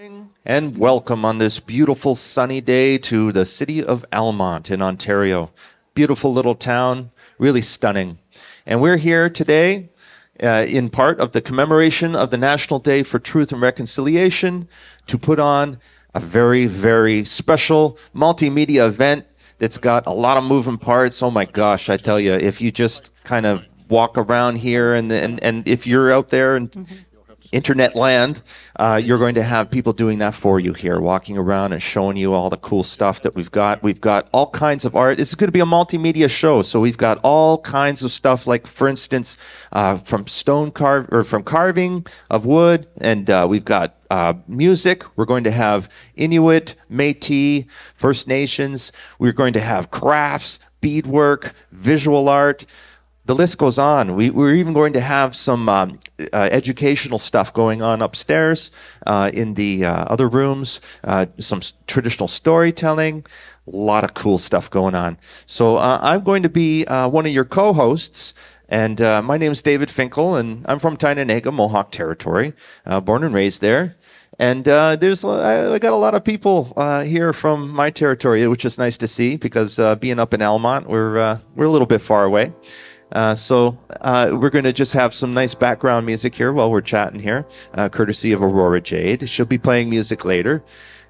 morning and welcome on this beautiful sunny day to the city of Almonte in Ontario. Beautiful little town, really stunning. And we're here today in part of the commemoration of the National Day for Truth and Reconciliation to put on a very, very special multimedia event that's got a lot of moving parts. Oh my gosh, I tell you, if you just kind of walk around here and if you're out there and internet land, you're going to have people doing that for you here, walking around and showing you all the cool stuff that we've got. We've got all kinds of art. This is going to be a multimedia show, so we've got all kinds of stuff, like, for instance, from from carving of wood, and we've got music. We're going to have Inuit, Métis, First Nations. We're going to have crafts, beadwork, visual art. The list goes on. We're even going to have some educational stuff going on upstairs in the other rooms, some traditional storytelling, a lot of cool stuff going on. So I'm going to be one of your co-hosts, and my name is David Finkle, and I'm from Tyinanaga, Mohawk Territory, born and raised there. And I got a lot of people here from my territory, which is nice to see, because being up in Almonte, we're a little bit far away. So we're going to just have some nice background music here while we're chatting here, courtesy of Aurora Jade. She'll be playing music later.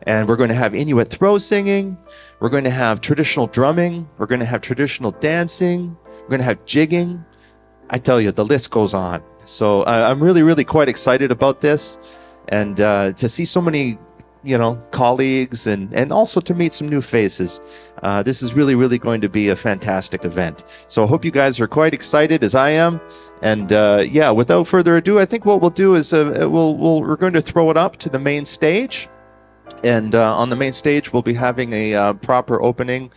And we're going to have Inuit throw singing. We're going to have traditional drumming. We're going to have traditional dancing. We're going to have jigging. I tell you, the list goes on. So I'm really, really quite excited about this. And to see so many, colleagues and also to meet some new faces. This is really, really going to be a fantastic event. So I hope you guys are quite excited as I am. And without further ado, I think what we'll do is we're going to throw it up to the main stage. And on the main stage, we'll be having a proper opening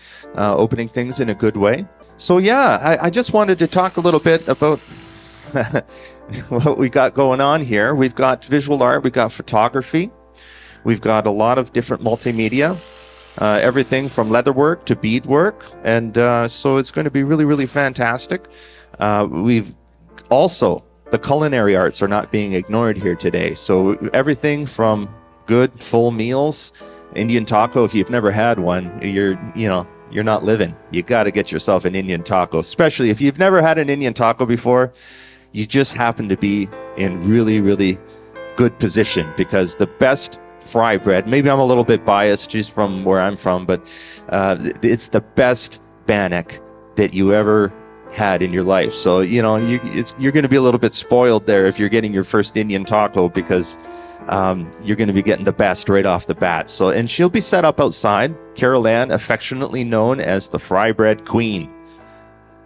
things in a good way. So I just wanted to talk a little bit about what we got going on here. We've got visual art, we've got photography. We've got a lot of different multimedia, everything from leatherwork to beadwork, and so it's going to be really, really fantastic. We've also, the culinary arts are not being ignored here today, so everything from good full meals, Indian taco. If you've never had one, you're not living. You got to get yourself an Indian taco, especially if you've never had an Indian taco before. You just happen to be in really, really good position, because the best fry bread, maybe I'm a little bit biased just from where I'm from, but it's the best bannock that you ever had in your life. So you're going to be a little bit spoiled there if you're getting your first Indian taco, because you're going to be getting the best right off the bat. So, and she'll be set up outside. Carol Ann, affectionately known as the Fry Bread Queen.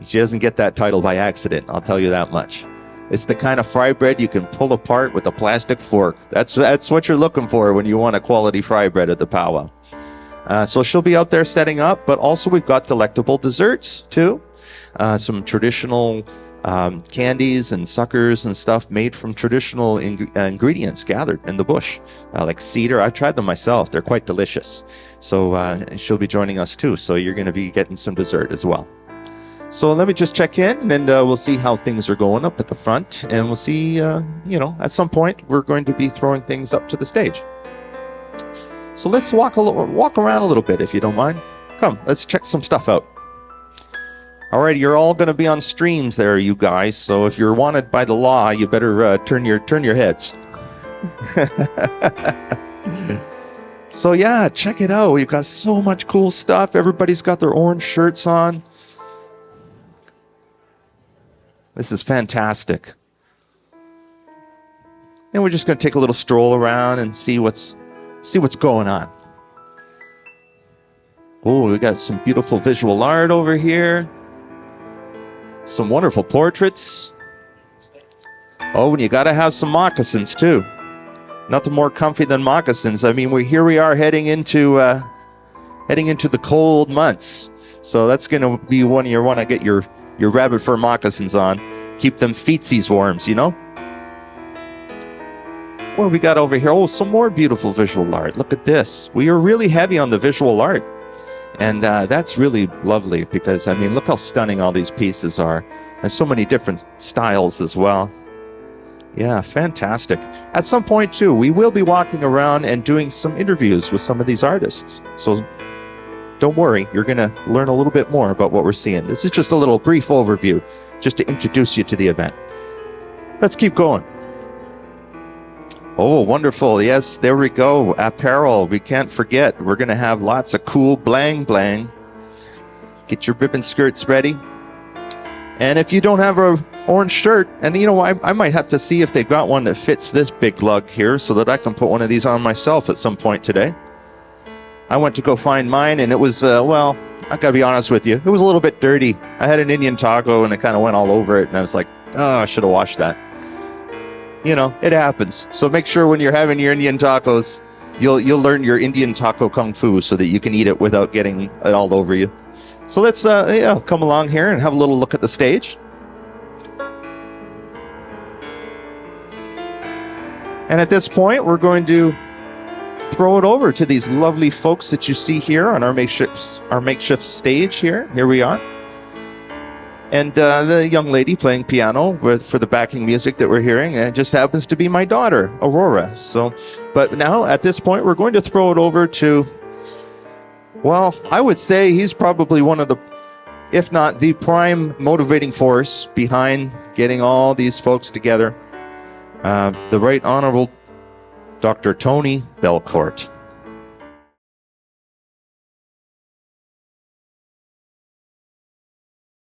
She doesn't get that title by accident, I'll tell you that much. It's the kind of fry bread you can pull apart with a plastic fork. That's what you're looking for when you want a quality fry bread at the powwow. So she'll be out there setting up, but also we've got delectable desserts too. Some traditional candies and suckers and stuff made from traditional ingredients gathered in the bush, like cedar. I've tried them myself. They're quite delicious. So she'll be joining us too. So you're going to be getting some dessert as well. So let me just check in, and we'll see how things are going up at the front, and we'll see, at some point we're going to be throwing things up to the stage. So let's walk around a little bit, if you don't mind. Come, let's check some stuff out. All right, you're all going to be on streams there, you guys. So if you're wanted by the law, you better turn your heads. So check it out. We've got so much cool stuff. Everybody's got their orange shirts on. This is fantastic. And we're just going to take a little stroll around and see what's going on. Oh, we got some beautiful visual art over here. Some wonderful portraits. Oh, and you got to have some moccasins too. Nothing more comfy than moccasins. I mean, we are heading into the cold months. So that's going to be one you want to get your rabbit fur moccasins on. Keep them feetsies warm, What do we got over here? Oh, some more beautiful visual art. Look at this. We are really heavy on the visual art. And that's really lovely, because, I mean, look how stunning all these pieces are. And so many different styles as well. Yeah, fantastic. At some point, too, we will be walking around and doing some interviews with some of these artists. So don't worry, you're going to learn a little bit more about what we're seeing. This is just a little brief overview, just to introduce you to the event. Let's keep going. Oh, wonderful. Yes, there we go. Apparel, we can't forget. We're going to have lots of cool blang blang. Get your ribbon skirts ready. And if you don't have a orange shirt, and you know, I might have to see if they've got one that fits this big lug here so that I can put one of these on myself at some point today. I went to go find mine, and it was, well, I gotta be honest with you, it was a little bit dirty. I had an Indian taco, and it kind of went all over it, and I was like, oh, I should have washed that. You know, it happens. So make sure when you're having your Indian tacos, you'll learn your Indian taco kung fu so that you can eat it without getting it all over you. So let's come along here and have a little look at the stage. And at this point, we're going to throw it over to these lovely folks that you see here on our makeshift stage here. Here we are. And the young lady playing piano for the backing music that we're hearing, it just happens to be my daughter, Aurora. So, but now at this point, we're going to throw it over to, well, I would say he's probably one of the, if not the prime motivating force behind getting all these folks together. The Right Honorable Dr. Tony Belcourt.